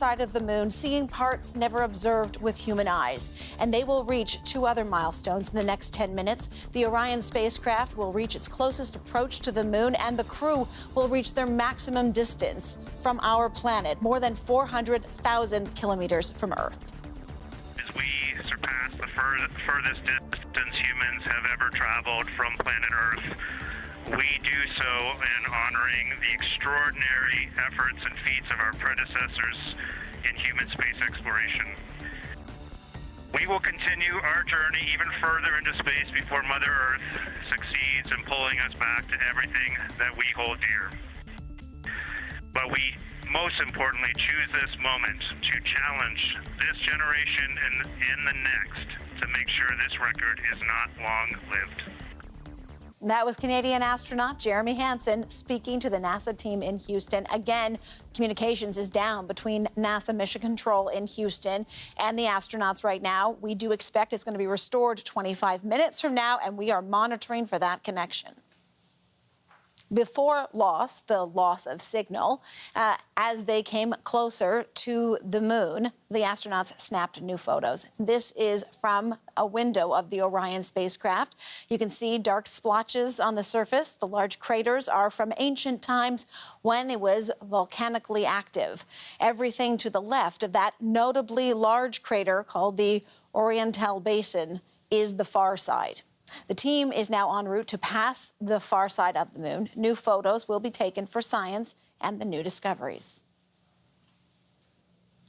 side of the moon, seeing parts never observed with human eyes. And they will reach two other milestones in the next 10 minutes. The Orion spacecraft will reach its closest approach to the moon, and the crew will reach their maximum distance from our planet, more than 400,000 kilometers from Earth. As we surpass the furthest distance humans have ever traveled from planet Earth, we do so in honoring the extraordinary efforts and feats of our predecessors in human space exploration. We will continue our journey even further into space before Mother Earth succeeds in pulling us back to everything that we hold dear. But we most importantly choose this moment to challenge this generation and in the next to make sure this record is not long-lived. That was Canadian astronaut Jeremy Hansen speaking to the NASA team in Houston. Again, communications is down between NASA Mission Control in Houston and the astronauts right now. We do expect it's going to be restored 25 minutes from now, and we are monitoring for that connection. Before the loss of signal, as they came closer to the moon, the astronauts snapped new photos. This is from a window of the Orion spacecraft. You can see dark splotches on the surface. The large craters are from ancient times when it was volcanically active. Everything to the left of that notably large crater called the Oriental Basin is the far side. The team is now en route to pass the far side of the moon. New photos will be taken for science and the new discoveries.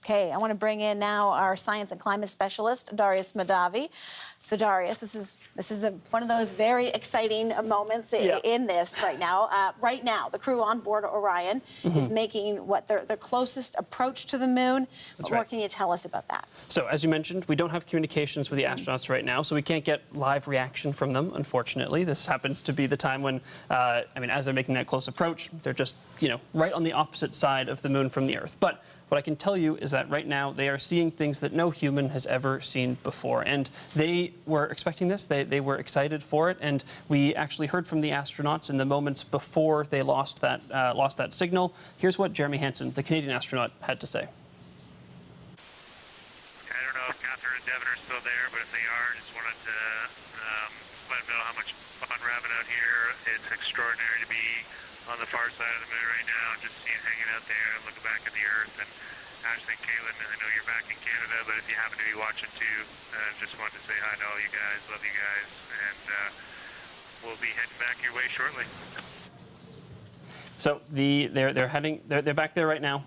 Okay, I want to bring in now our science and climate specialist, Darius Mahdavi. So, Darius, this is one of those very exciting moments in this right now. Right now, the crew on board Orion is making their closest approach to the moon. That's What more right. can you tell us about that? So, as you mentioned, we don't have communications with the astronauts right now, so we can't get live reaction from them, unfortunately. This happens to be the time when, as they're making that close approach, they're just, right on the opposite side of the moon from the Earth. But what I can tell you is that right now they are seeing things that no human has ever seen before. And they were expecting this. They were excited for it. And we actually heard from the astronauts in the moments before they lost that signal. Here's what Jeremy Hansen, the Canadian astronaut, had to say. I don't know if Catherine and Devin are still there, but if they are, I just wanted to let them know how much fun we're having out here. It's extraordinary to be on the far side of the moon right now, just hanging out there and looking back at the Earth. And Ashley and Kaylin, I know you're back in Canada, but if you happen to be watching too, just wanted to say hi to all you guys, love you guys, and we'll be heading back your way shortly. So they're back there right now.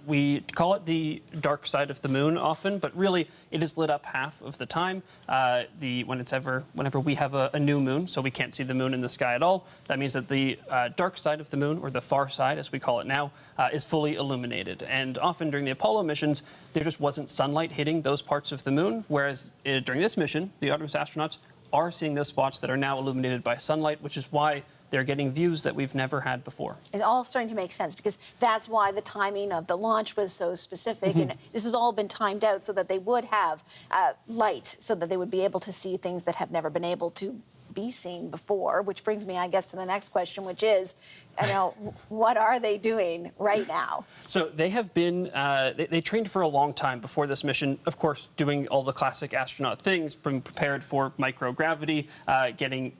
We call it the dark side of the moon often, but really it is lit up half of the time. Whenever we have a new moon, so we can't see the moon in the sky at all, that means that the dark side of the moon, or the far side as we call it now, is fully illuminated. And often during the Apollo missions, there just wasn't sunlight hitting those parts of the moon, whereas during this mission, the Artemis astronauts are seeing those spots that are now illuminated by sunlight, which is why they're getting views that we've never had before. It's all starting to make sense, because that's why the timing of the launch was so specific. And this has all been timed out so that they would have light, so that they would be able to see things that have never been able to be seen before, which brings me, I guess, to the next question, which is, what are they doing right now? So they have been, they trained for a long time before this mission, of course, doing all the classic astronaut things, being prepared for microgravity,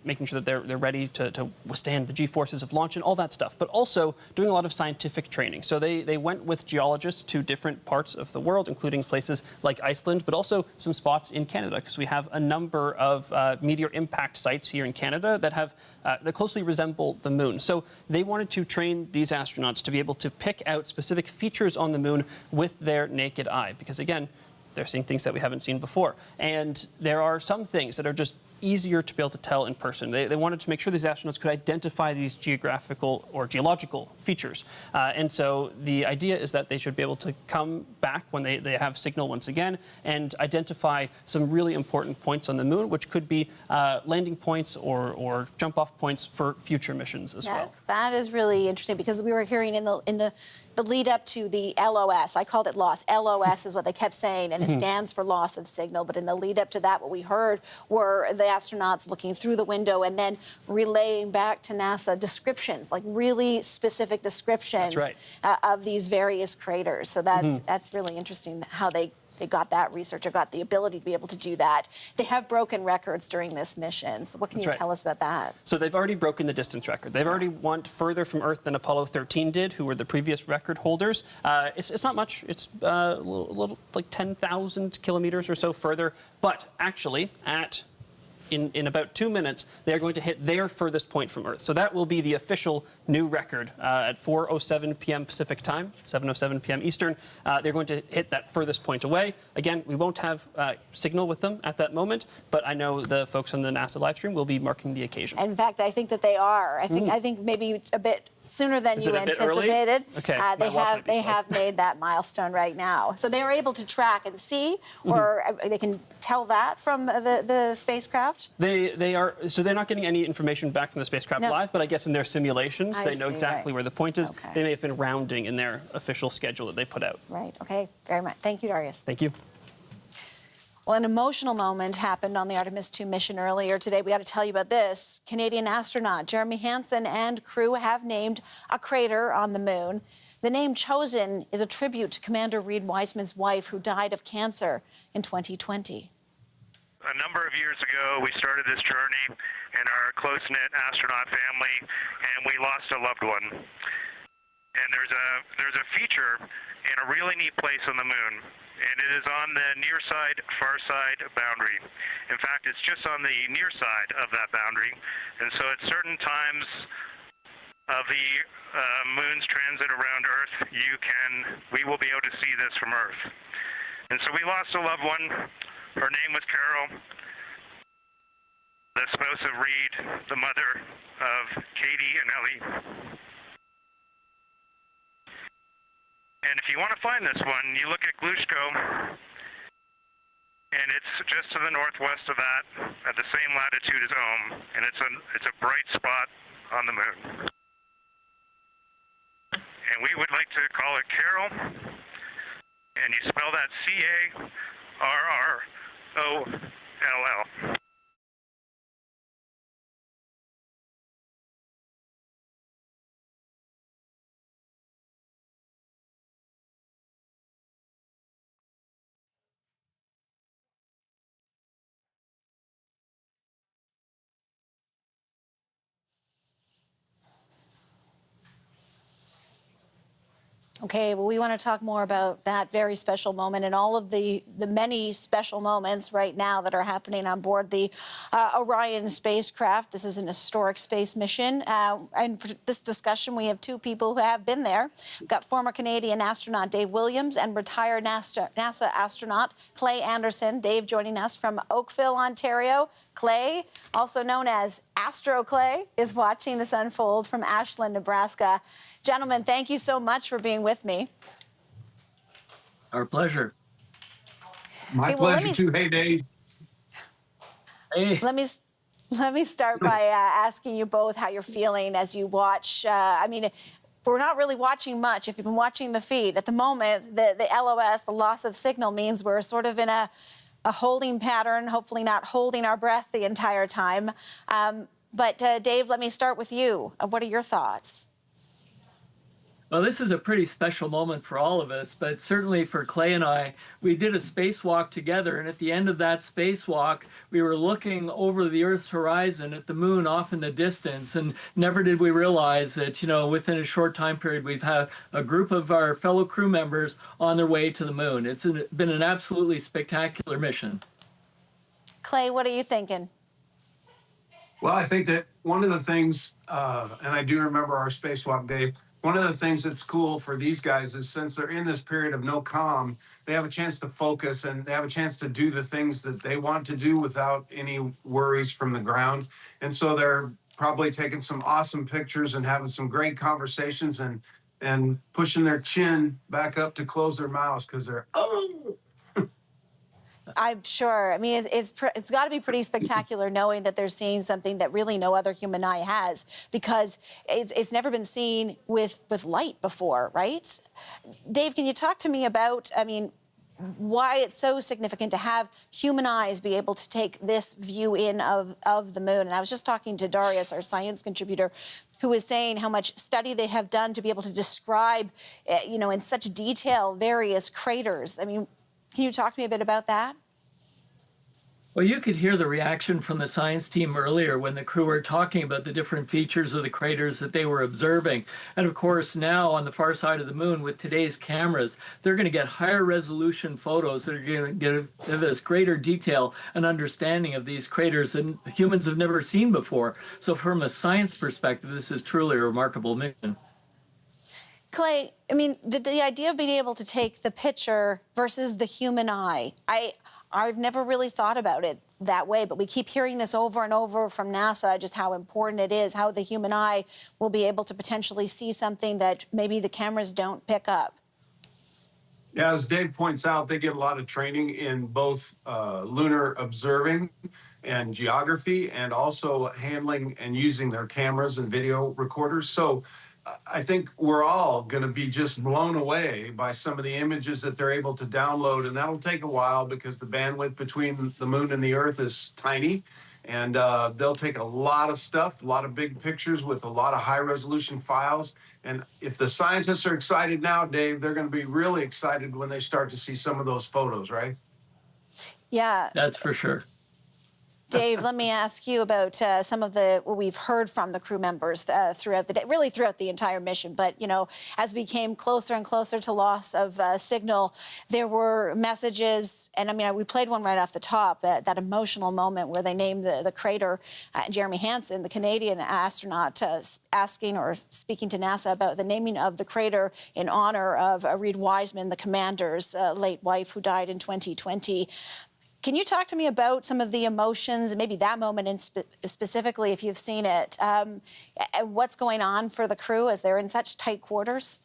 making sure that they're ready to withstand the G-forces of launch and all that stuff, but also doing a lot of scientific training. So they went with geologists to different parts of the world, including places like Iceland, but also some spots in Canada, because we have a number of meteor impact sites here in Canada that closely resemble the moon. So they wanted to train these astronauts to be able to pick out specific features on the moon with their naked eye, because again, they're seeing things that we haven't seen before. And there are some things that are just easier to be able to tell in person. They wanted to make sure these astronauts could identify these geographical or geological features. And so the idea is that they should be able to come back when they have signal once again and identify some really important points on the moon, which could be landing points or jump-off points for future missions as well. That is really interesting, because we were hearing in the the lead up to the LOS. I called it loss. LOS is what they kept saying, and it stands for loss of signal. But in the lead up to that, what we heard were the astronauts looking through the window and then relaying back to NASA descriptions, like really specific descriptions of these various craters. So that's really interesting how they got that research or got the ability to be able to do that. They have broken records during this mission. So what can you tell us about that? So they've already broken the distance record. They've already went further from Earth than Apollo 13 did, who were the previous record holders. It's not much. It's a little like 10,000 kilometers or so further. But actually, in about 2 minutes, they are going to hit their furthest point from Earth. So that will be the official new record at 4:07 p.m. Pacific time, 7:07 p.m. Eastern. They're going to hit that furthest point away. Again, we won't have signal with them at that moment, but I know the folks on the NASA live stream will be marking the occasion. In fact, I think that they are. I think maybe a bit sooner than you anticipated. Okay. They have made that milestone right now. So they were able to track and see, or they can tell that from the spacecraft? They are, so they're not getting any information back from the spacecraft live, but I guess in their simulations, they know exactly where the point is. Okay. They may have been rounding in their official schedule that they put out. Right, okay, very much. Thank you, Darius. Thank you. Well, an emotional moment happened on the Artemis II mission earlier today. We got to tell you about this. Canadian astronaut Jeremy Hansen and crew have named a crater on the moon. The name chosen is a tribute to Commander Reed Wiseman's wife, who died of cancer in 2020. A number of years ago, we started this journey in our close-knit astronaut family, and we lost a loved one. And there's a feature in a really neat place on the moon, and it is on the near side, far side boundary. In fact, it's just on the near side of that boundary. And so at certain times of the moon's transit around Earth, we will be able to see this from Earth. And so we lost a loved one. Her name was Carol, the spouse of Reed, the mother of Katie and Ellie. And if you want to find this one, you look at Glushko, and it's just to the northwest of that, at the same latitude as Ohm, and it's a bright spot on the moon. And we would like to call it Carol, and you spell that C-A-R-R-O-L-L. Okay, well, we want to talk more about that very special moment and all of the many special moments right now that are happening on board the Orion spacecraft. This is an historic space mission. And for this discussion, we have two people who have been there. We've got former Canadian astronaut Dave Williams and retired NASA astronaut Clay Anderson. Dave joining us from Oakville, Ontario. Clay, also known as Astro Clay, is watching this unfold from Ashland, Nebraska. Gentlemen, thank you so much for being with me. Our pleasure. My pleasure too. Hey, Dave. Hey. Let me start by asking you both how you're feeling as you watch. I mean, we're not really watching much. If you've been watching the feed at the moment, the LOS, the loss of signal, means we're sort of in a holding pattern, hopefully not holding our breath the entire time. But Dave, let me start with you. What are your thoughts? Well, this is a pretty special moment for all of us, but certainly for Clay and I. We did a spacewalk together, and at the end of that spacewalk, we were looking over the Earth's horizon at the moon off in the distance, and never did we realize that, within a short time period, we've had a group of our fellow crew members on their way to the moon. It's been an absolutely spectacular mission. Clay, what are you thinking? Well, I think that one of the things, and I do remember our spacewalk, Dave, one of the things that's cool for these guys is since they're in this period of no calm, they have a chance to focus and they have a chance to do the things that they want to do without any worries from the ground. And so they're probably taking some awesome pictures and having some great conversations and pushing their chin back up to close their mouths because they're, oh. I'm sure. I mean, it's got to be pretty spectacular knowing that they're seeing something that really no other human eye has, because it's never been seen with light before, right? Dave, can you talk to me about, I mean, why it's so significant to have human eyes be able to take this view in of the moon? And I was just talking to Darius, our science contributor, who was saying how much study they have done to be able to describe, you know, in such detail various craters. I mean, can you talk to me a bit about that? Well, you could hear the reaction from the science team earlier when the crew were talking about the different features of the craters that they were observing. And of course, now on the far side of the moon with today's cameras, they're going to get higher resolution photos that are going to give us greater detail and understanding of these craters than humans have never seen before. So from a science perspective, this is truly a remarkable mission. Clay, I mean, the idea of being able to take the picture versus the human eye, I've never really thought about it that way, but we keep hearing this over and over from NASA, just how important it is, how the human eye will be able to potentially see something that maybe the cameras don't pick up. Yeah, as Dave points out, they get a lot of training in both lunar observing and geography, and also handling and using their cameras and video recorders. So I think we're all going to be just blown away by some of the images that they're able to download. And that'll take a while because the bandwidth between the moon and the Earth is tiny. And they'll take a lot of stuff, a lot of big pictures with a lot of high resolution files. And if the scientists are excited now, Dave, they're going to be really excited when they start to see some of those photos, right? Yeah. That's for sure. Dave, let me ask you about some of what we've heard from the crew members throughout the day, really throughout the entire mission. But, you know, as we came closer and closer to loss of signal, there were messages. And I mean, we played one right off the top, that emotional moment where they named the crater, Jeremy Hansen, the Canadian astronaut, asking or speaking to NASA about the naming of the crater in honor of Reed Wiseman, the commander's late wife, who died in 2020. Can you talk to me about some of the emotions, maybe that moment specifically, if you've seen it, and what's going on for the crew as they're in such tight quarters?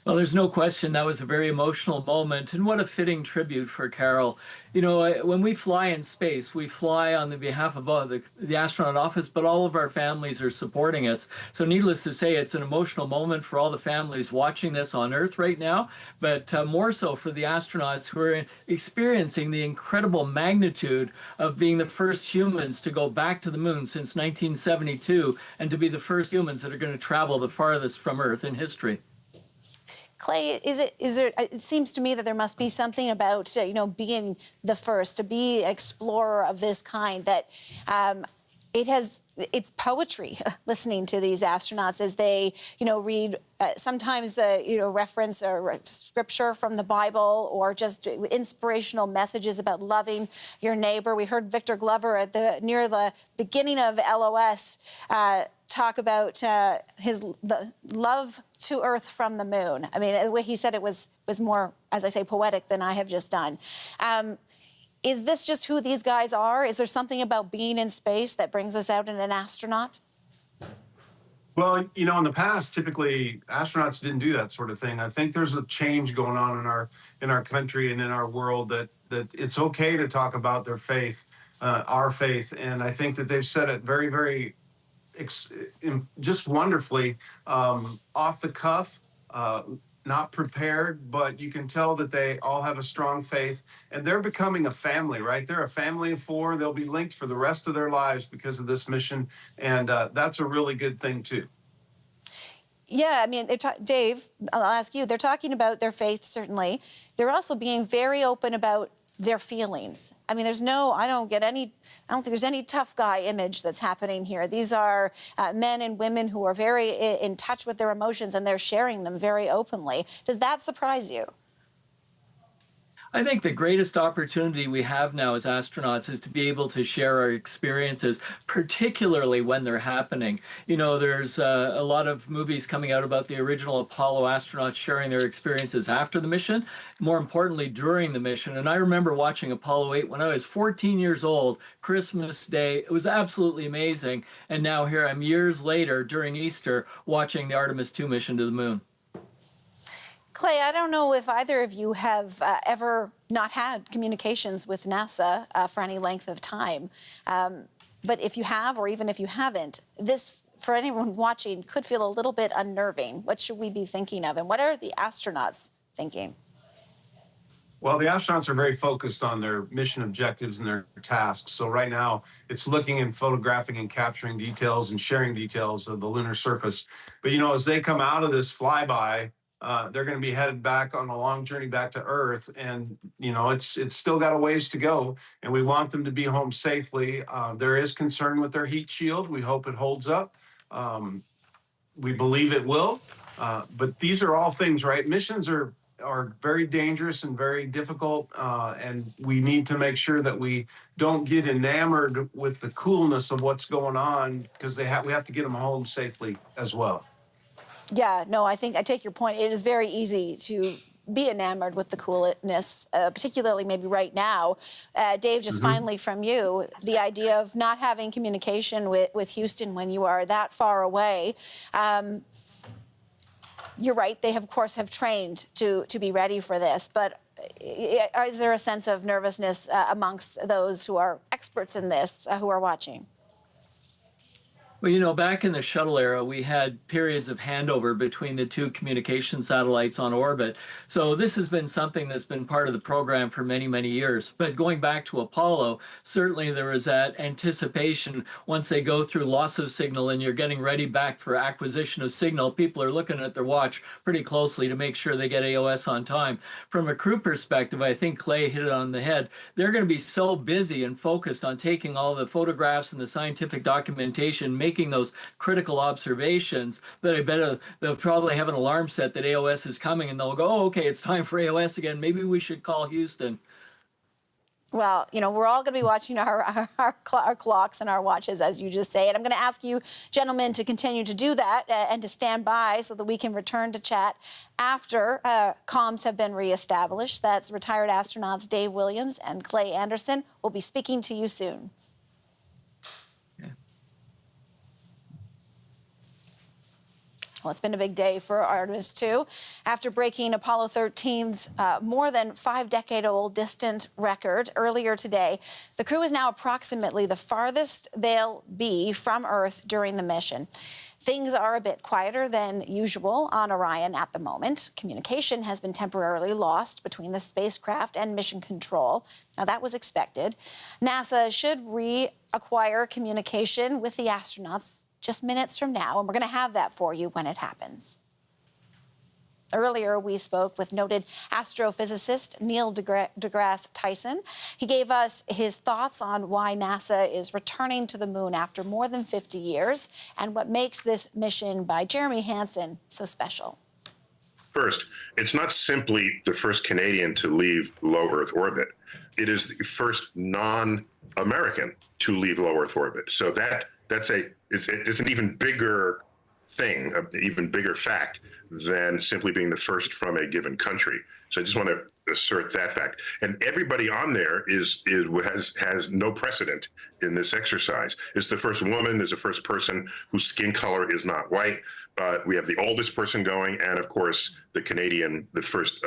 Well, there's no question that was a very emotional moment, and what a fitting tribute for Carol. You know, when we fly in space, we fly on the behalf of the astronaut office, but all of our families are supporting us. So needless to say, it's an emotional moment for all the families watching this on Earth right now, but more so for the astronauts who are experiencing the incredible magnitude of being the first humans to go back to the moon since 1972, and to be the first humans that are going to travel the farthest from Earth in history. Clay, it seems to me that there must be something about, you know, being the first, to be an explorer of this kind, that it's poetry listening to these astronauts as they, you know, read sometimes, you know, reference or scripture from the Bible, or just inspirational messages about loving your neighbor. We heard Victor Glover near the beginning of LOS talk about the love to Earth from the moon. I mean, the way he said it was more, as I say, poetic than I have just done. Is this just who these guys are? Is there something about being in space that brings us out in an astronaut? Well, you know, in the past, typically astronauts didn't do that sort of thing. I think there's a change going on in our country and in our world that it's okay to talk about their faith, our faith, and I think that they've said it very, very just wonderfully, off the cuff, not prepared, but you can tell that they all have a strong faith, and they're becoming a family, right? They're a family of four. They'll be linked for the rest of their lives because of this mission, and that's a really good thing too. Yeah, I mean, Dave, I'll ask you, they're talking about their faith, certainly. They're also being very open about their feelings. I mean, I don't think there's any tough guy image that's happening here. These are men and women who are very in touch with their emotions, and they're sharing them very openly. Does that surprise you? I think the greatest opportunity we have now as astronauts is to be able to share our experiences, particularly when they're happening. You know, there's a lot of movies coming out about the original Apollo astronauts sharing their experiences after the mission, more importantly, during the mission. And I remember watching Apollo 8 when I was 14 years old, Christmas Day. It was absolutely amazing. And now here I'm years later during Easter watching the Artemis II mission to the moon. Clay, I don't know if either of you have ever not had communications with NASA for any length of time. But if you have, or even if you haven't, this, for anyone watching, could feel a little bit unnerving. What should we be thinking of? And what are the astronauts thinking? Well, the astronauts are very focused on their mission objectives and their tasks. So right now, it's looking and photographing and capturing details and sharing details of the lunar surface. But, you know, as they come out of this flyby, they're going to be headed back on a long journey back to Earth. And, you know, it's still got a ways to go. And we want them to be home safely. There is concern with their heat shield. We hope it holds up. We believe it will. But these are all things, right? Missions are very dangerous and very difficult, and we need to make sure that we don't get enamored with the coolness of what's going on, because we have to get them home safely as well. Yeah, no, I think I take your point. It is very easy to be enamored with the coolness, particularly maybe right now. Dave, just finally from you, the idea of not having communication with Houston when you are that far away. You're right. They, of course, have trained to be ready for this. But is there a sense of nervousness amongst those who are experts in this who are watching? Well, you know, back in the shuttle era, we had periods of handover between the two communication satellites on orbit. So this has been something that's been part of the program for many, many years. But going back to Apollo, certainly there was that anticipation once they go through loss of signal and you're getting ready back for acquisition of signal. People are looking at their watch pretty closely to make sure they get AOS on time. From a crew perspective, I think Clay hit it on the head. They're going to be so busy and focused on taking all the photographs and the scientific documentation, making those critical observations, that I bet they'll probably have an alarm set that AOS is coming, and they'll go, oh, okay, it's time for AOS again. Maybe we should call Houston. Well, you know, we're all going to be watching our clocks and our watches, as you just say. And I'm going to ask you, gentlemen, to continue to do that and to stand by so that we can return to chat after comms have been reestablished. That's retired astronauts Dave Williams and Clay Anderson. We'll be speaking to you soon. Well, it's been a big day for Artemis II. After breaking Apollo 13's more than 5-decade-old distant record earlier today, the crew is now approximately the farthest they'll be from Earth during the mission. Things are a bit quieter than usual on Orion at the moment. Communication has been temporarily lost between the spacecraft and mission control. Now, that was expected. NASA should reacquire communication with the astronauts just minutes from now, and we're going to have that for you when it happens. Earlier, we spoke with noted astrophysicist Neil deGrasse Tyson. He gave us his thoughts on why NASA is returning to the moon after more than 50 years and what makes this mission by Jeremy Hansen so special. First, it's not simply the first Canadian to leave low Earth orbit. It is the first non-American to leave low Earth orbit. So it's an even bigger thing, an even bigger fact than simply being the first from a given country. So I just want to assert that fact. And everybody on there has no precedent in this exercise. It's the first woman, there's the first person whose skin color is not white. We have the oldest person going, and of course, the Canadian, the first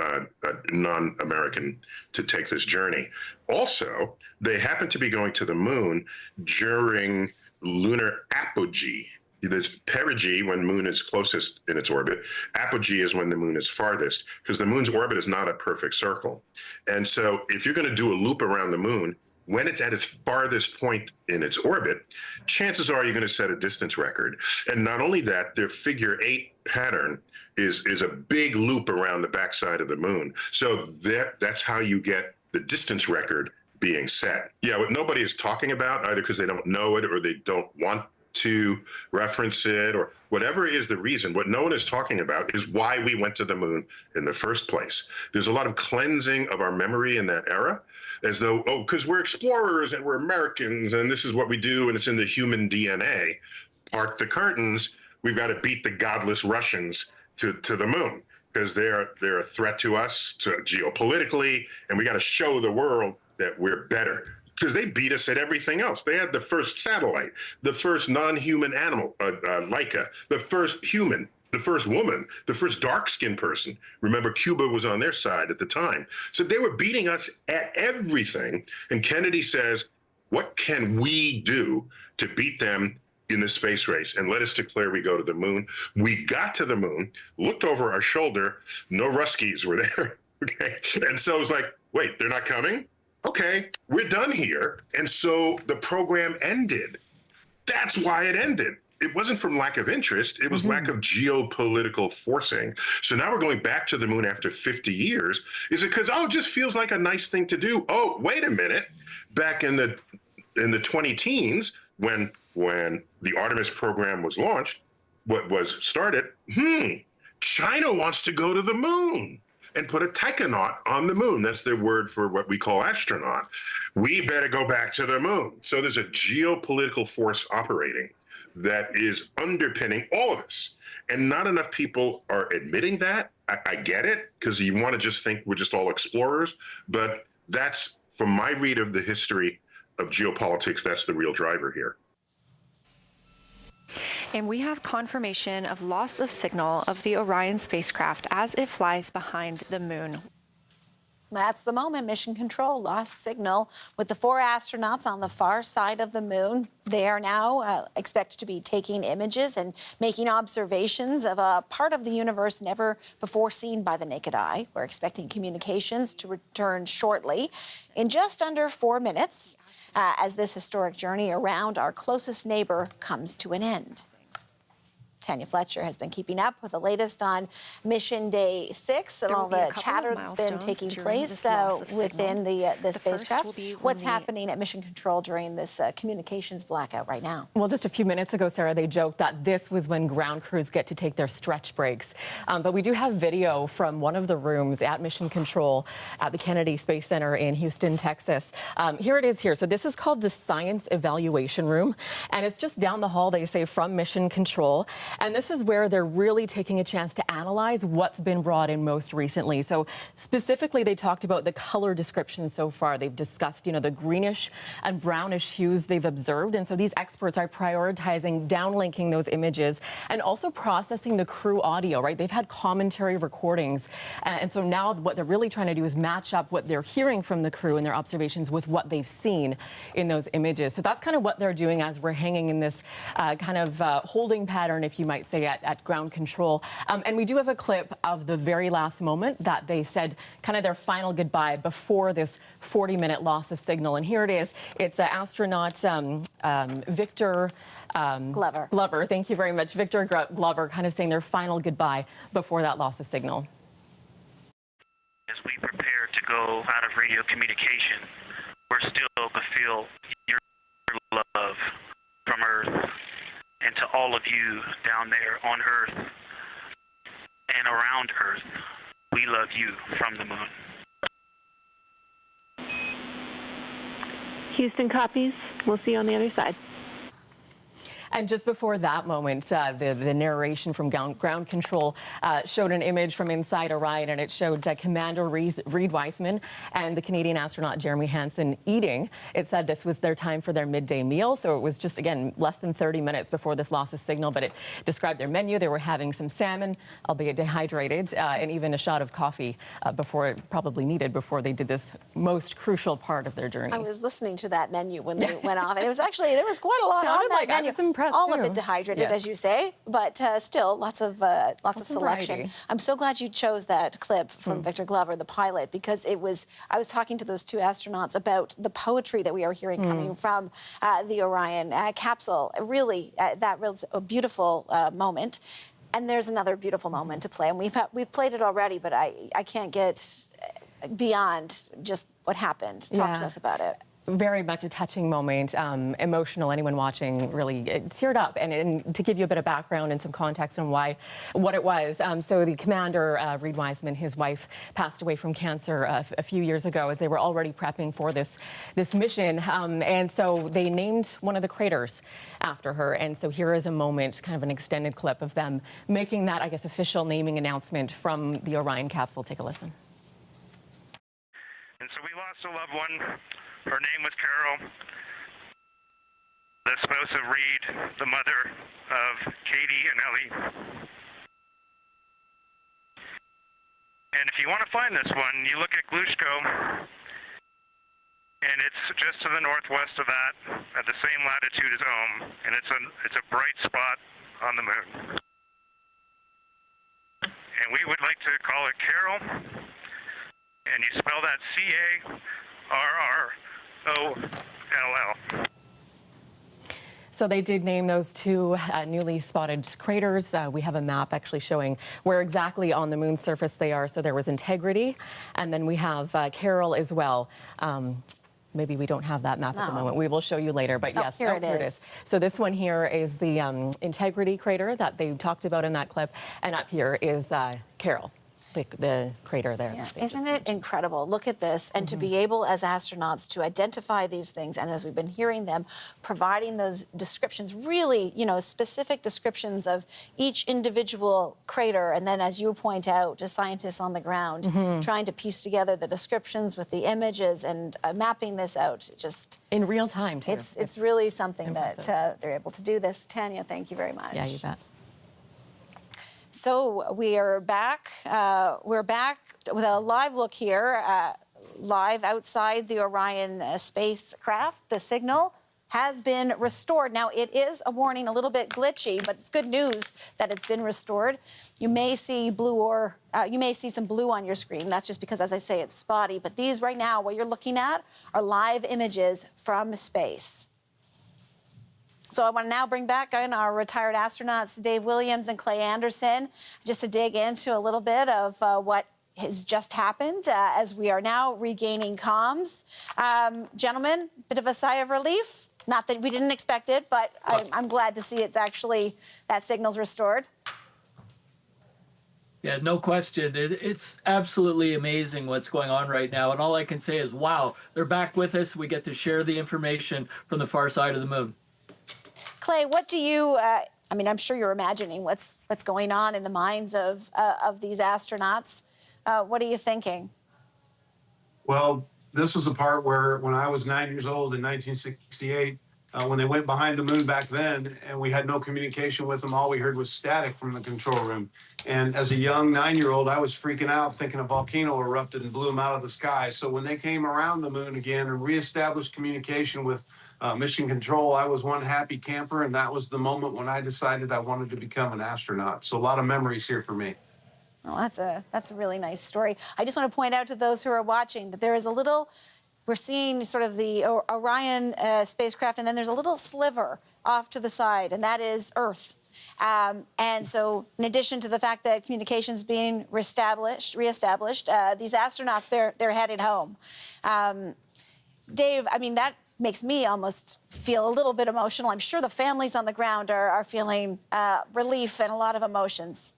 non-American to take this journey. Also, they happen to be going to the moon during lunar apogee. There's perigee when moon is closest in its orbit. Apogee is when the moon is farthest, because the moon's orbit is not a perfect circle. And so if you're going to do a loop around the moon, when it's at its farthest point in its orbit, chances are you're going to set a distance record. And not only that, their figure 8 pattern is a big loop around the backside of the moon. So that's how you get the distance record being set. Yeah, what nobody is talking about, either because they don't know it or they don't want to reference it or whatever is the reason, what no one is talking about is why we went to the moon in the first place. There's a lot of cleansing of our memory in that era, as though, oh, because we're explorers and we're Americans and this is what we do and it's in the human DNA. Park the curtains, we've got to beat the godless Russians to the moon, because they're a threat to us geopolitically, and we got to show the world that we're better, because they beat us at everything else. They had the first satellite, the first non-human animal, Laika, the first human the first woman, the first dark-skinned person. Remember, Cuba was on their side at the time. So they were beating us at everything. And Kennedy says, what can we do to beat them in the space race? And let us declare we go to the moon. We got to the moon, looked over our shoulder, no Ruskies were there. Okay. And so it was like, wait, they're not coming? Okay, we're done here. And so the program ended. That's why it ended. It wasn't from lack of interest. It was lack of geopolitical forcing. So now we're going back to the moon after 50 years. Is it because, it just feels like a nice thing to do? Oh, wait a minute. Back in the 20-teens, when the Artemis program was launched, started, China wants to go to the moon and put a taikonaut on the moon. That's their word for what we call astronaut. We better go back to the moon. So there's a geopolitical force operating that is underpinning all of this. And not enough people are admitting that. I get it, because you want to just think we're just all explorers. But that's, from my read of the history of geopolitics, that's the real driver here. And we have confirmation of loss of signal of the Orion spacecraft as it flies behind the moon. That's the moment. Mission Control lost signal with the 4 astronauts on the far side of the moon. They are now expected to be taking images and making observations of a part of the universe never before seen by the naked eye. We're expecting communications to return shortly in just under 4 minutes as this historic journey around our closest neighbor comes to an end. Tanya Fletcher has been keeping up with the latest on Mission Day 6 and all the chatter that's been taking place within the spacecraft. What's happening at Mission Control during this communications blackout right now? Well, just a few minutes ago, Sarah, they joked that this was when ground crews get to take their stretch breaks. But we do have video from one of the rooms at Mission Control at the Kennedy Space Center in Houston, Texas. Here it is here. So this is called the Science Evaluation Room, and it's just down the hall, they say, from Mission Control. And this is where they're really taking a chance to analyze what's been brought in most recently. So specifically, they talked about the color description so far. They've discussed, the greenish and brownish hues they've observed. And so these experts are prioritizing downlinking those images and also processing the crew audio, right? They've had commentary recordings. And so now what they're really trying to do is match up what they're hearing from the crew and their observations with what they've seen in those images. So that's kind of what they're doing as we're hanging in this holding pattern, if you might say, at ground control. And we do have a clip of the very last moment that they said kind of their final goodbye before this 40-minute loss of signal. And here it is. It's astronaut Victor Glover. Thank you very much. Victor Glover kind of saying their final goodbye before that loss of signal. As we prepare to go out of radio communication, we're still to feel your love from Earth. And to all of you down there on Earth and around Earth, we love you from the moon. Houston copies. We'll see you on the other side. And just before that moment, the narration from ground control showed an image from inside Orion, and it showed Commander Reid Wiseman and the Canadian astronaut Jeremy Hansen eating. It said this was their time for their midday meal, so it was just, again, less than 30 minutes before this loss of signal, but it described their menu. They were having some salmon, albeit dehydrated, and even a shot of coffee before it probably needed before they did this most crucial part of their journey. I was listening to that menu when they went off, and it was actually, there was quite a lot on that menu. All of it dehydrated, as you say, but still lots of selection. Variety. I'm so glad you chose that clip from Victor Glover, the pilot, because I was talking to those 2 astronauts about the poetry that we are hearing coming from the Orion capsule. Really, that was a beautiful moment. And there's another beautiful moment to play, and we've played it already, but I can't get beyond just what happened. Talk to us about it. Very much a touching moment, emotional. Anyone watching really teared up. And to give you a bit of background and some context on what it was. So the commander, Reid Wiseman, his wife passed away from cancer a few years ago as they were already prepping for this mission. And so they named one of the craters after her. And so here is a moment, kind of an extended clip of them making that, I guess, official naming announcement from the Orion capsule. Take a listen. And so we lost a loved one. Her name was Carol, the spouse of Reid, the mother of Katie and Ellie. And if you want to find this one, you look at Glushko, and it's just to the northwest of that, at the same latitude as Ohm, and it's a bright spot on the moon. And we would like to call it Carol, and you spell that Carroll. So they did name those two newly spotted craters. We have a map actually showing where exactly on the moon's surface they are. So there was Integrity, and then we have Carroll as well. Maybe we don't have that map at the moment. We will show you later, but yes, here it is. So this one here is the Integrity crater that they talked about in that clip, and up here is Carroll. The crater there. Yeah. Isn't it incredible? Look at this. And to be able as astronauts to identify these things, and as we've been hearing them, providing those descriptions, really, specific descriptions of each individual crater. And then, as you point out, to scientists on the ground, trying to piece together the descriptions with the images and mapping this out. Just in real time, too. It's really something impressive. that they're able to do this. Tanya, thank you very much. Yeah, you bet. So we are back. We're back with a live look here, live outside the Orion spacecraft. The signal has been restored. Now, it is a warning, a little bit glitchy, but it's good news that it's been restored. You may see you may see some blue on your screen. That's just because, as I say, it's spotty. But these right now, what you're looking at, are live images from space. So I want to now bring back in our retired astronauts, Dave Williams and Clay Anderson, just to dig into a little bit of what has just happened as we are now regaining comms. Gentlemen, bit of a sigh of relief. Not that we didn't expect it, but I'm glad to see it's actually, that signal's restored. Yeah, no question. It's absolutely amazing what's going on right now. And all I can say is, wow, they're back with us. We get to share the information from the far side of the moon. Clay, what do you, I'm sure you're imagining what's going on in the minds of these astronauts. What are you thinking? Well, this was a part where when I was 9 years old in 1968, when they went behind the moon back then, and we had no communication with them, all we heard was static from the control room. And as a young 9-year-old, I was freaking out thinking a volcano erupted and blew them out of the sky. So when they came around the moon again and reestablished communication with mission control, I was one happy camper, and that was the moment when I decided I wanted to become an astronaut. So a lot of memories here for me. Well, that's a really nice story. I just want to point out to those who are watching that there is a little, we're seeing sort of the Orion spacecraft, and then there's a little sliver off to the side, and that is Earth. And so in addition to the fact that communication's being reestablished, these astronauts, they're headed home. Dave, that makes me almost feel a little bit emotional. I'm sure the families on the ground are feeling relief and a lot of emotions.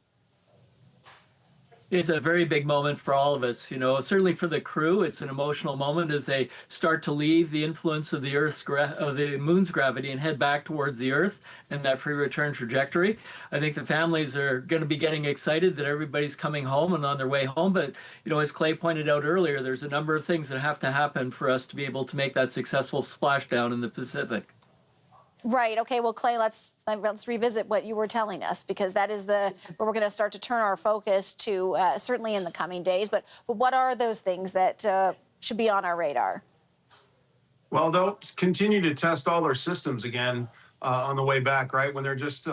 It's a very big moment for all of us. Certainly for the crew, it's an emotional moment as they start to leave the influence of the moon's gravity and head back towards the Earth and that free return trajectory. I think the families are going to be getting excited that everybody's coming home and on their way home. But, as Clay pointed out earlier, there's a number of things that have to happen for us to be able to make that successful splashdown in the Pacific. Right. Okay. Well, Clay, let's revisit what you were telling us, because that is where we're going to start to turn our focus to, certainly in the coming days. But what are those things that should be on our radar? Well, they'll continue to test all their systems again on the way back, right? When they're just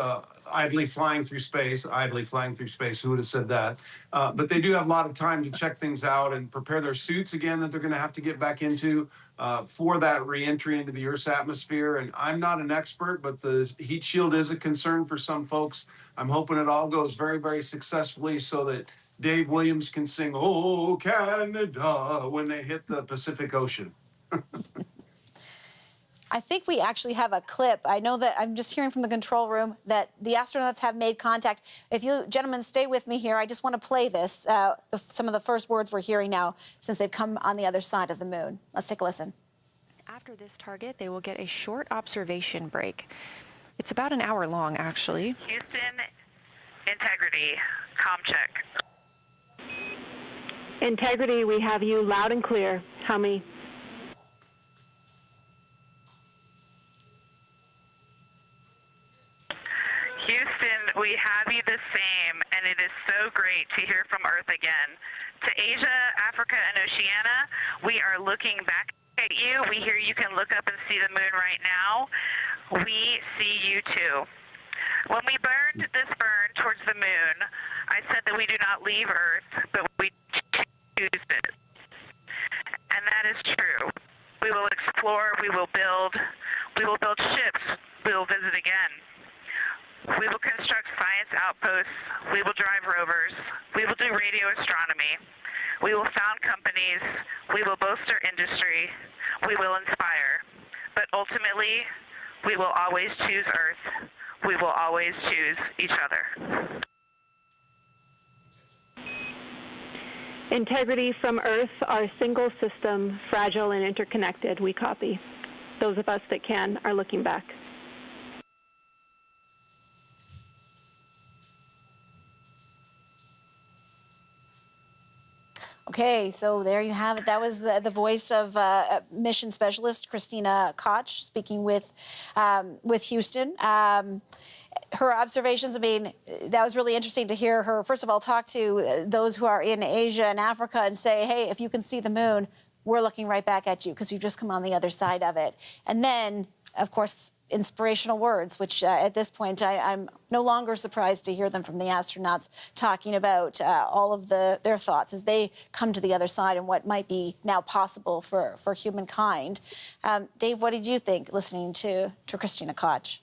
idly flying through space. Who would have said that? But they do have a lot of time to check things out and prepare their suits again that they're going to have to get back into for that re-entry into the Earth's atmosphere. And I'm not an expert, but the heat shield is a concern for some folks. I'm hoping it all goes very, very successfully so that Dave Williams can sing, "Oh, Canada," when they hit the Pacific Ocean. I think we actually have a clip. I know that I'm just hearing from the control room that the astronauts have made contact. If you gentlemen stay with me here, I just want to play this, some of the first words we're hearing now since they've come on the other side of the moon. Let's take a listen. After this target, they will get a short observation break. It's about an hour long, actually. Houston, Integrity, comm check. Integrity, we have you loud and clear. How many? Houston, we have you the same, and and it is so great to hear from Earth again. To Asia, Africa, and Oceania, we are looking back at you. We hear you can look up and see the moon right now. We see you too. When we burned this burn towards the moon, I said that we do not leave Earth, but we choose it. And that is true. We will explore, we will build ships, we will visit again. We will construct science outposts, we will drive rovers, we will do radio astronomy, we will found companies, we will bolster industry, we will inspire. But ultimately, we will always choose Earth. We will always choose each other. Integrity from Earth, our single system, fragile and interconnected. We copy. Those of us that can are looking back. Okay, so there you have it. That was the voice of mission specialist Christina Koch speaking with Houston. Her observations, I mean, that was really interesting to hear her, first of all, talk to those who are in Asia and Africa and say, hey, if you can see the moon, we're looking right back at you because you've just come on the other side of it. And then, of course, inspirational words, which at this point I'm no longer surprised to hear them from the astronauts talking about all of their thoughts as they come to the other side and what might be now possible for humankind. Dave, what did you think listening to Christina Koch?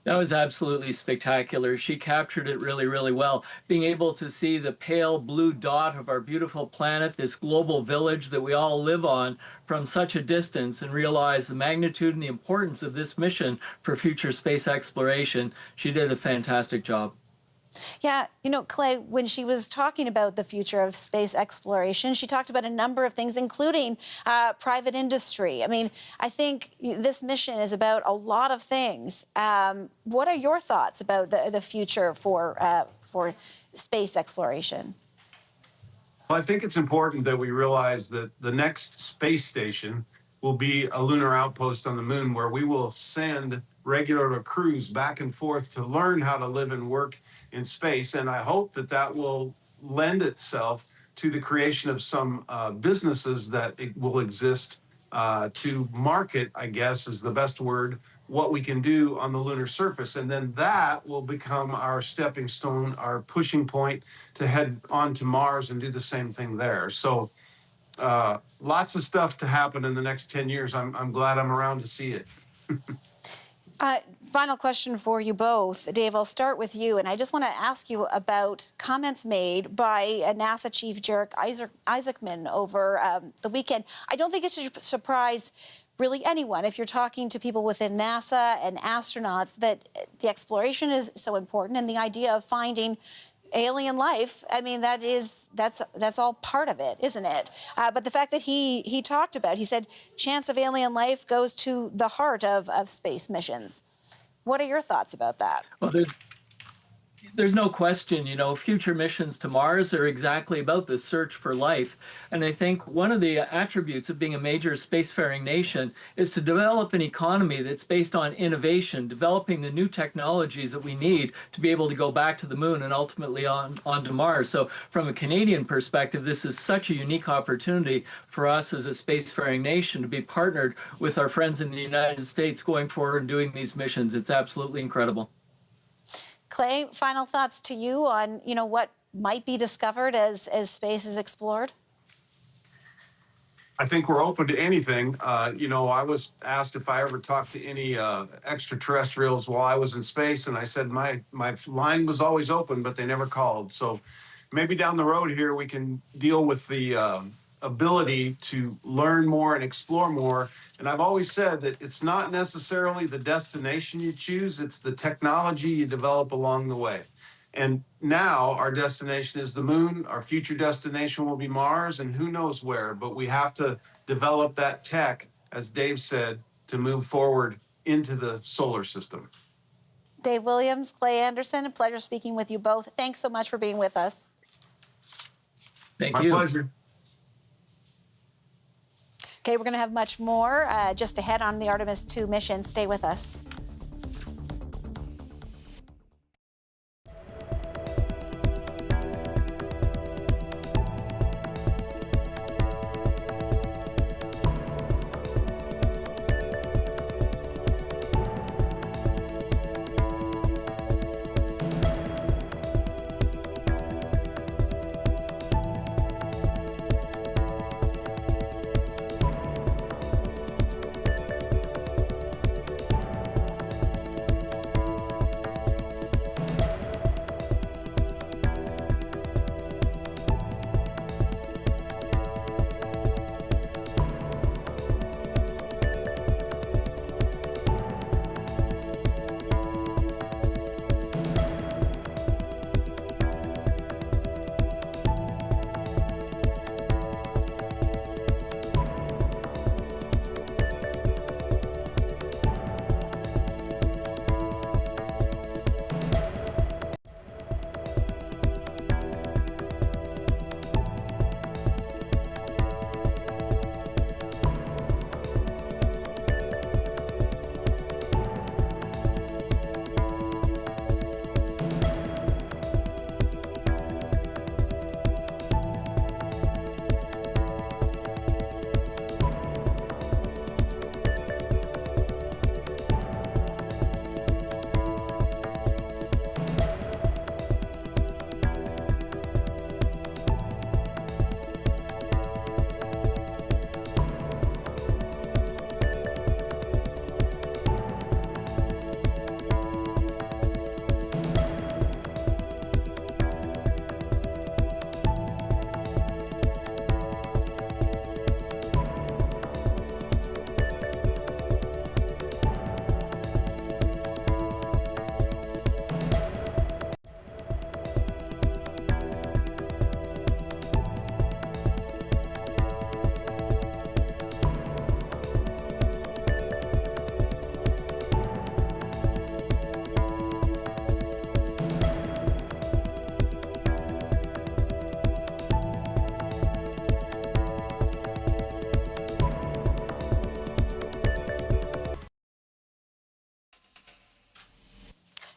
That was absolutely spectacular. She captured it really, really well. Being able to see the pale blue dot of our beautiful planet, this global village that we all live on from such a distance, and realize the magnitude and the importance of this mission for future space exploration. She did a fantastic job. Yeah, you know, Clay, when she was talking about the future of space exploration, she talked about a number of things, including private industry. I mean, I think this mission is about a lot of things. What are your thoughts about the future for space exploration? Well, I think it's important that we realize that the next space station will be a lunar outpost on the moon where we will send regular crews back and forth to learn how to live and work in space. And I hope that that will lend itself to the creation of some businesses that will exist to market, I guess is the best word, what we can do on the lunar surface. And then that will become our stepping stone, our pushing point to head on to Mars and do the same thing there. So lots of stuff to happen in the next 10 years. I'm glad I'm around to see it. Final question for you both. Dave, I'll start with you. And I just want to ask you about comments made by NASA Chief Jarek Isaacman over the weekend. I don't think it should surprise really anyone if you're talking to people within NASA and astronauts that the exploration is so important, and the idea of finding alien life, I mean, that's all part of it, isn't it? But the fact that he talked about, he said, chance of alien life goes to the heart of space missions. What are your thoughts about that? Well, there's no question, you know, future missions to Mars are exactly about the search for life. And I think one of the attributes of being a major spacefaring nation is to develop an economy that's based on innovation, developing the new technologies that we need to be able to go back to the moon and ultimately onto Mars. So from a Canadian perspective, this is such a unique opportunity for us as a spacefaring nation to be partnered with our friends in the United States going forward and doing these missions. It's absolutely incredible. Clay, final thoughts to you on, you know, what might be discovered as space is explored? I think we're open to anything. You know, I was asked if I ever talked to any extraterrestrials while I was in space, and I said my line was always open, but they never called. So maybe down the road here we can deal with the ability to learn more and explore more. And I've always said that it's not necessarily the destination you choose, it's the technology you develop along the way. And now our destination is the moon. Our future destination will be Mars, and who knows where, but we have to develop that tech, as Dave said, to move forward into the solar system. Dave Williams, Clay Anderson, a pleasure speaking with you both. Thanks so much for being with us. Thank you. My pleasure. Okay, we're going to have much more just ahead on the Artemis II mission. Stay with us.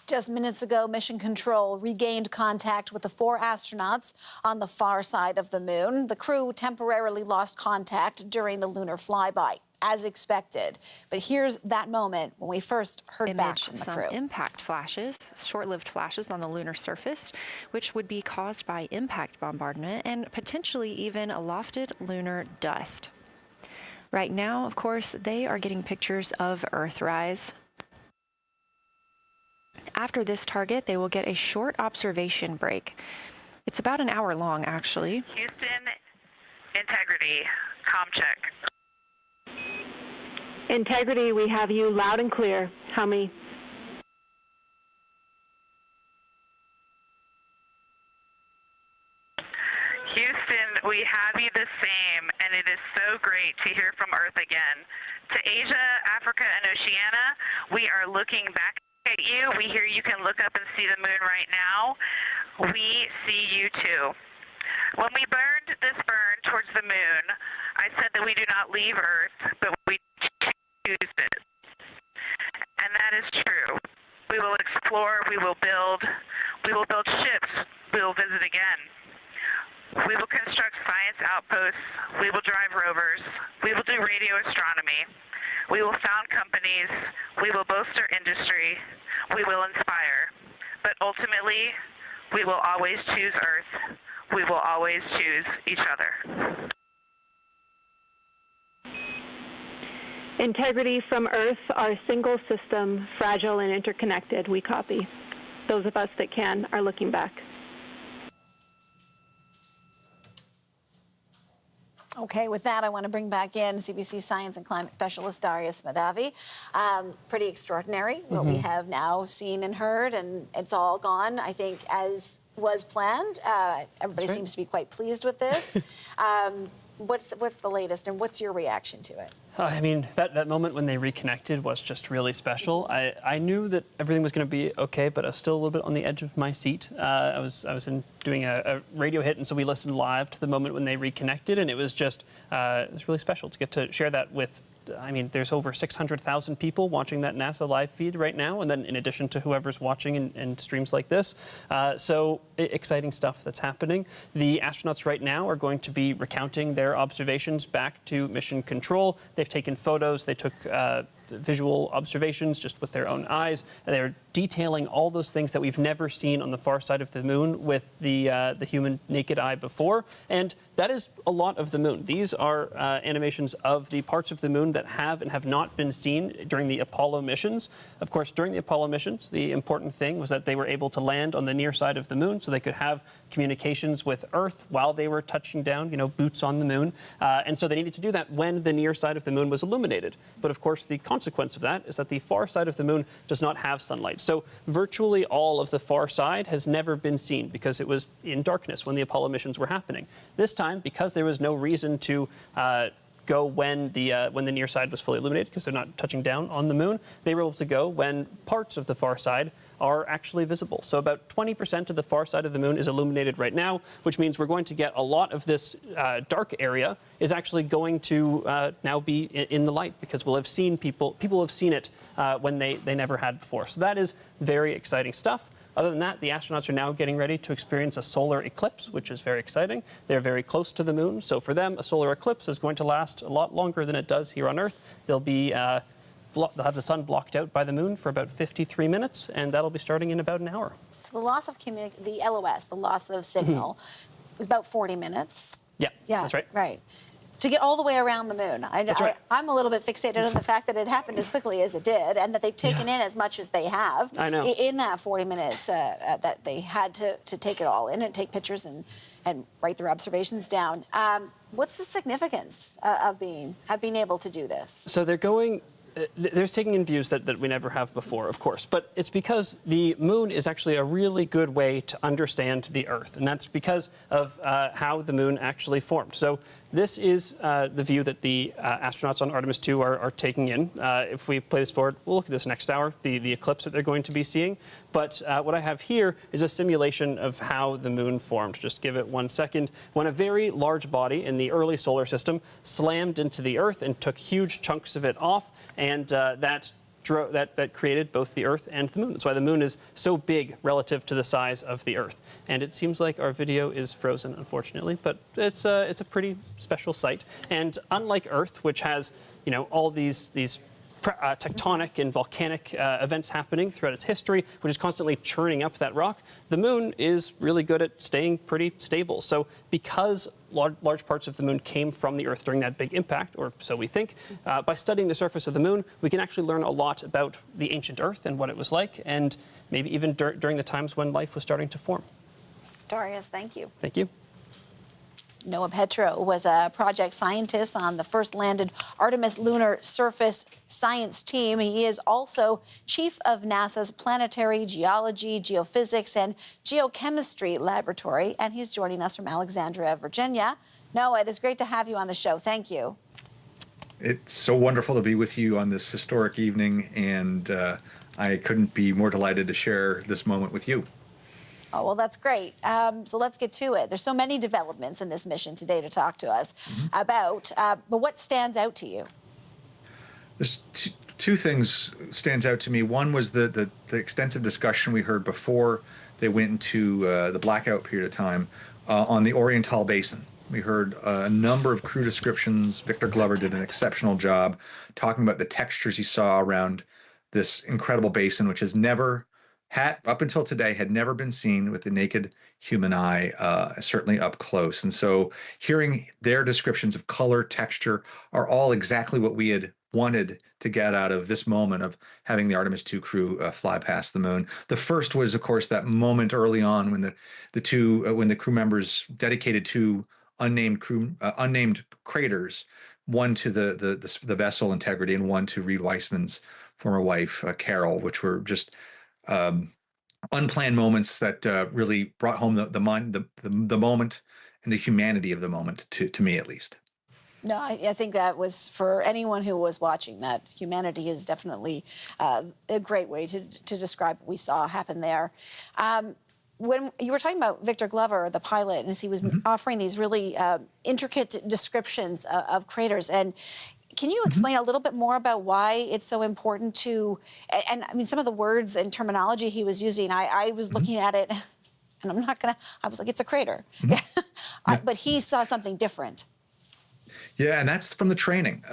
Just minutes ago, Mission Control regained contact with the 4 astronauts on the far side of the moon. The crew temporarily lost contact during the lunar flyby, as expected. But here's that moment when we first heard back from the crew. Some impact flashes, short-lived flashes on the lunar surface, which would be caused by impact bombardment and potentially even lofted lunar dust. Right now, of course, they are getting pictures of Earthrise. After this target, they will get a short observation break. It's about an hour long, actually. Houston, integrity, comm check. Integrity, we have you loud and clear. How many? Houston, we have you the same, and it is so great to hear from Earth again. To Asia, Africa, and Oceania, we are looking back at you. We hear you can look up and see the moon right now. We see you too. When we burned this burn towards the moon, I said that we do not leave Earth, but we choose it. And that is true. We will explore, we will build ships, we will visit again. We will construct science outposts, we will drive rovers, we will do radio astronomy, we will found companies, we will bolster industry, we will inspire. But ultimately, we will always choose Earth. We will always choose each other. Integrity from Earth, our single system, fragile and interconnected. We copy. Those of us that can are looking back. Okay, with that, I want to bring back in CBC Science and Climate Specialist Darius Madavi. Pretty extraordinary what we have now seen and heard, and it's all gone, I think, as was planned. Everybody seems to be quite pleased with this. What's the latest, and what's your reaction to it? I mean, that moment when they reconnected was just really special. I knew that everything was going to be okay, but I was still a little bit on the edge of my seat. I was doing a radio hit, and so we listened live to the moment when they reconnected, and it was just it was really special to get to share that with. I mean, there's over 600,000 people watching that NASA live feed right now, and then in addition to whoever's watching in streams like this. So exciting stuff that's happening. The astronauts right now are going to be recounting their observations back to Mission Control. They've taken photos. They took visual observations just with their own eyes. They're detailing all those things that we've never seen on the far side of the moon with the human naked eye before. And that is a lot of the moon. These are animations of the parts of the moon that have and have not been seen during the Apollo missions. Of course, during the Apollo missions, the important thing was that they were able to land on the near side of the moon so they could have communications with Earth while they were touching down, boots on the moon. And so they needed to do that when the near side of the moon was illuminated. But of course, the consequence of that is that the far side of the moon does not have sunlight. So virtually all of the far side has never been seen because it was in darkness when the Apollo missions were happening. This time, because there was no reason to go when the near side was fully illuminated, because they're not touching down on the moon, they were able to go when parts of the far side are actually visible. So about 20% of the far side of the moon is illuminated right now, which means we're going to get a lot of this dark area is actually going to now be in the light, because we'll have seen people have seen it when they never had before. So that is very exciting stuff. Other than that, the astronauts are now getting ready to experience a solar eclipse, which is very exciting. They're very close to the moon, so for them, a solar eclipse is going to last a lot longer than it does here on Earth. They'll have the sun blocked out by the moon for about 53 minutes, and that'll be starting in about an hour. So the loss of the LOS, the loss of signal, is about 40 minutes. Yeah, that's right. Right. To get all the way around the moon. I'm a little bit fixated on the fact that it happened as quickly as it did, and that they've taken in as much as they have. I know. In that 40 minutes that they had to take it all in and take pictures and write their observations down. What's the significance of being able to do this? So they're taking in views that we never have before, of course, but it's because the moon is actually a really good way to understand the Earth, and that's because of how the moon actually formed. So this is the view that the astronauts on Artemis II are taking in. If we play this forward, we'll look at this next hour, the eclipse that they're going to be seeing. But what I have here is a simulation of how the moon formed. Just give it 1 second. When a very large body in the early solar system slammed into the Earth and took huge chunks of it off, and that that created both the Earth and the Moon. That's why the Moon is so big relative to the size of the Earth. And it seems like our video is frozen, unfortunately, but it's a pretty special sight. And unlike Earth, which has, all these tectonic and volcanic events happening throughout its history, which is constantly churning up that rock, the Moon is really good at staying pretty stable. So because large parts of the Moon came from the Earth during that big impact, or so we think, by studying the surface of the Moon, we can actually learn a lot about the ancient Earth and what it was like, and maybe even during the times when life was starting to form. Darius, thank you. Thank you. Noah Petro was a project scientist on the first landed Artemis lunar surface science team. He is also chief of NASA's Planetary Geology, Geophysics, and Geochemistry Laboratory, and he's joining us from Alexandria, Virginia. Noah, it is great to have you on the show. Thank you. It's so wonderful to be with you on this historic evening, and I couldn't be more delighted to share this moment with you. Oh, well, that's great. So let's get to it. There's so many developments in this mission today to talk to us about, but what stands out to you? There's two things stands out to me. One was the extensive discussion we heard before they went into the blackout period of time on the Oriental Basin. We heard a number of crew descriptions. Victor Glover did an exceptional job talking about the textures he saw around this incredible basin, which has never up until today, had never been seen with the naked human eye, certainly up close. And so hearing their descriptions of color, texture are all exactly what we had wanted to get out of this moment of having the Artemis II crew fly past the Moon. The first was, of course, that moment early on when the crew members dedicated two unnamed craters, one to the vessel integrity and one to Reed Weissman's former wife, Carol, which were just unplanned moments that really brought home the moment and the humanity of the moment to me, at least. No, I think that was, for anyone who was watching, that humanity is definitely a great way to describe what we saw happen there. When you were talking about Victor Glover, the pilot, and as he was offering these really intricate descriptions of craters, and can you explain a little bit more about why it's so important to, and I mean, some of the words and terminology he was using, I was looking at it, and I was like, it's a crater. But he saw something different. Yeah, and that's from the training.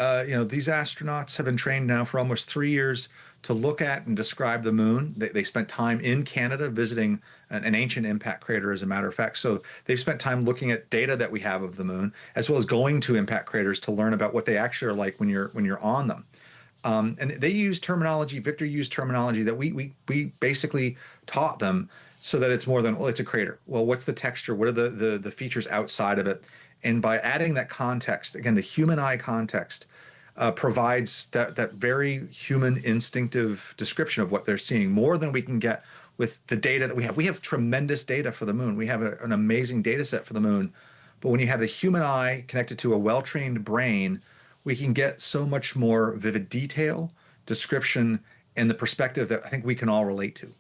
These astronauts have been trained now for almost 3 years to look at and describe the Moon. They spent time in Canada visiting an ancient impact crater, as a matter of fact. So they've spent time looking at data that we have of the Moon, as well as going to impact craters to learn about what they actually are like when you're on them. And they use terminology. Victor used terminology that we basically taught them, so that it's more than, well, it's a crater. Well, what's the texture? What are the features outside of it? And by adding that context, again, the human eye context, provides that very human instinctive description of what they're seeing, more than we can get with the data that we have. We have tremendous data for the Moon. We have an amazing data set for the Moon. But when you have the human eye connected to a well-trained brain, we can get so much more vivid detail, description, and the perspective that I think we can all relate to.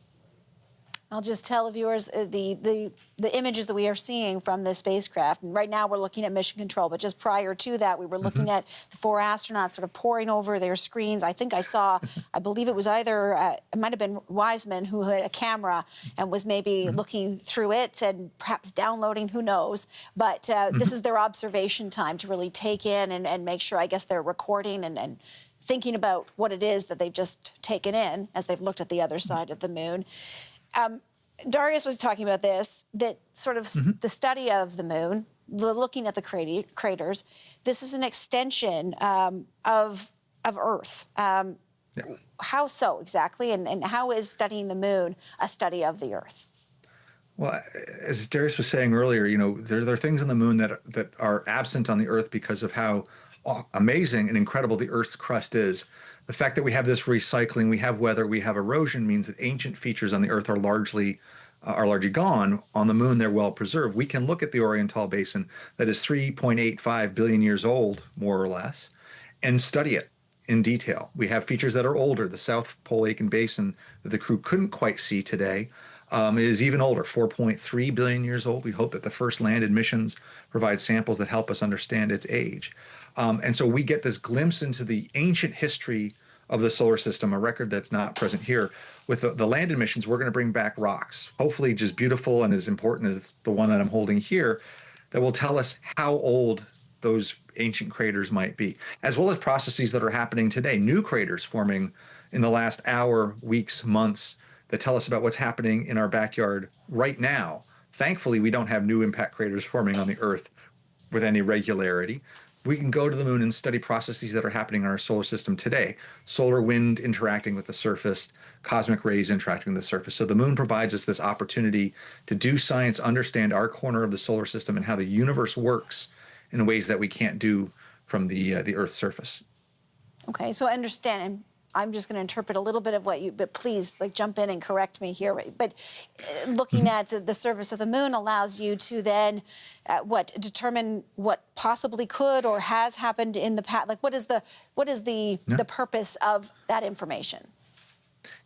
I'll just tell the viewers the images that we are seeing from the spacecraft. And right now we're looking at mission control, but just prior to that, we were looking at the four astronauts sort of poring over their screens. I think I saw, I believe it was either, it might have been Wiseman who had a camera and was maybe looking through it and perhaps downloading, who knows. But this is their observation time to really take in and make sure, I guess, they're recording and thinking about what it is that they've just taken in as they've looked at the other side of the Moon. Darius was talking about this, that sort of the study of the Moon, looking at the craters. This is an extension of Earth. How so exactly, and how is studying the Moon a study of the Earth? Well, as Darius was saying earlier, there are things on the Moon that are absent on the Earth because of how amazing and incredible the Earth's crust is. The fact that we have this recycling, we have weather, we have erosion, means that ancient features on the Earth are largely gone. On the Moon, they're well preserved. We can look at the Oriental Basin that is 3.85 billion years old, more or less, and study it in detail. We have features that are older. The South Pole Aitken Basin that the crew couldn't quite see today is even older, 4.3 billion years old. We hope that the first landed missions provide samples that help us understand its age. And so we get this glimpse into the ancient history of the solar system, a record that's not present here. With the landed missions, we're going to bring back rocks, hopefully just beautiful and as important as the one that I'm holding here, that will tell us how old those ancient craters might be, as well as processes that are happening today, new craters forming in the last hour, weeks, months, that tell us about what's happening in our backyard right now. Thankfully, we don't have new impact craters forming on the Earth with any regularity. We can go to the moon and study processes that are happening in our solar system today. Solar wind interacting with the surface, cosmic rays interacting with the surface. So the moon provides us this opportunity to do science, understand our corner of the solar system and how the universe works in ways that we can't do from the Earth's surface. Okay, so I understand, and I'm just going to interpret a little bit of what you, but please jump in and correct me here. But looking at the surface of the moon allows you to then determine what possibly could or has happened in the past. Like what is the purpose of that information?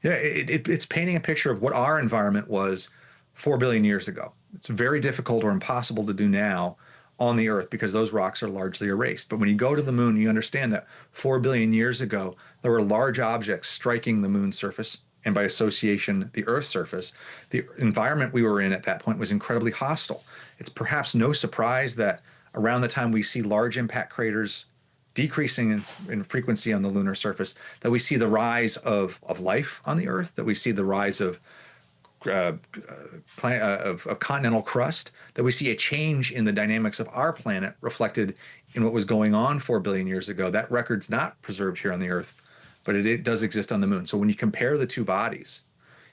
Yeah, it's painting a picture of what our environment was 4 billion years ago. It's very difficult or impossible to do now on the Earth because those rocks are largely erased. But when you go to the moon, you understand that 4 billion years ago, there were large objects striking the moon's surface and by association, the Earth's surface. The environment we were in at that point was incredibly hostile. It's perhaps no surprise that around the time we see large impact craters decreasing in frequency on the lunar surface, that we see the rise of life on the Earth, that we see the rise of continental crust, that we see a change in the dynamics of our planet reflected in what was going on 4 billion years ago. That record's not preserved here on the Earth, but it does exist on the moon. So when you compare the two bodies,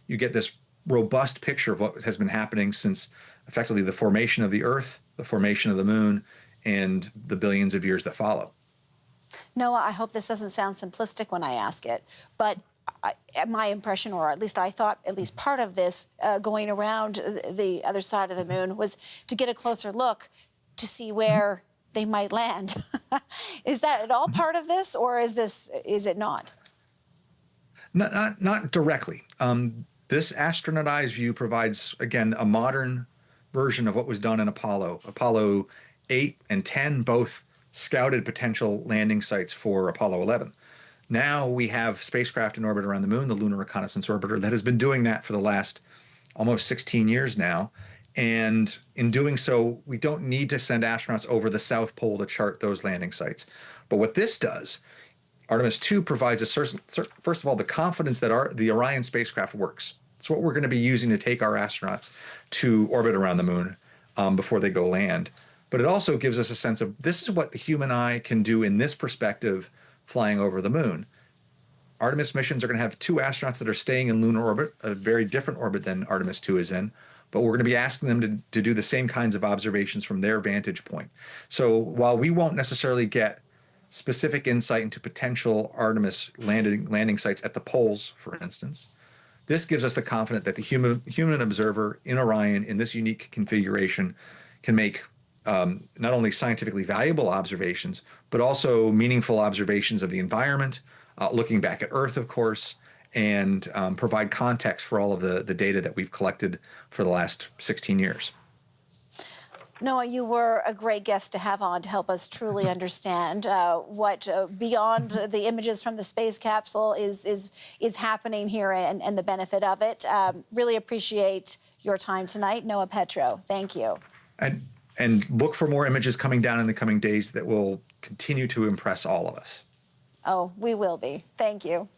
you get this robust picture of what has been happening since effectively the formation of the Earth, the formation of the moon, and the billions of years that follow. Noah, I hope this doesn't sound simplistic when I ask it, but my impression, or at least I thought at least part of this going around the other side of the moon was to get a closer look to see where they might land. Is that at all part of this, or is it not? Not directly. This astronautized view provides, again, a modern version of what was done in Apollo. Apollo 8 and 10 both scouted potential landing sites for Apollo 11. Now we have spacecraft in orbit around the moon, the Lunar Reconnaissance Orbiter, that has been doing that for the last almost 16 years now. And in doing so, we don't need to send astronauts over the South Pole to chart those landing sites. But what this does, Artemis II provides us, first of all, the confidence that the Orion spacecraft works. It's what we're going to be using to take our astronauts to orbit around the moon before they go land. But it also gives us a sense of this is what the human eye can do in this perspective flying over the moon. Artemis missions are going to have 2 astronauts that are staying in lunar orbit, a very different orbit than Artemis II is in, but we're going to be asking them to do the same kinds of observations from their vantage point. So while we won't necessarily get specific insight into potential Artemis landing sites at the poles, for instance, this gives us the confidence that the human observer in Orion in this unique configuration can make not only scientifically valuable observations, but also meaningful observations of the environment, looking back at Earth, of course, and provide context for all of the data that we've collected for the last 16 years. Noah, you were a great guest to have on to help us truly understand what beyond the images from the space capsule is happening here and the benefit of it. Really appreciate your time tonight, Noah Petro. Thank you. And look for more images coming down in the coming days that will continue to impress all of us. Oh, we will be. Thank you.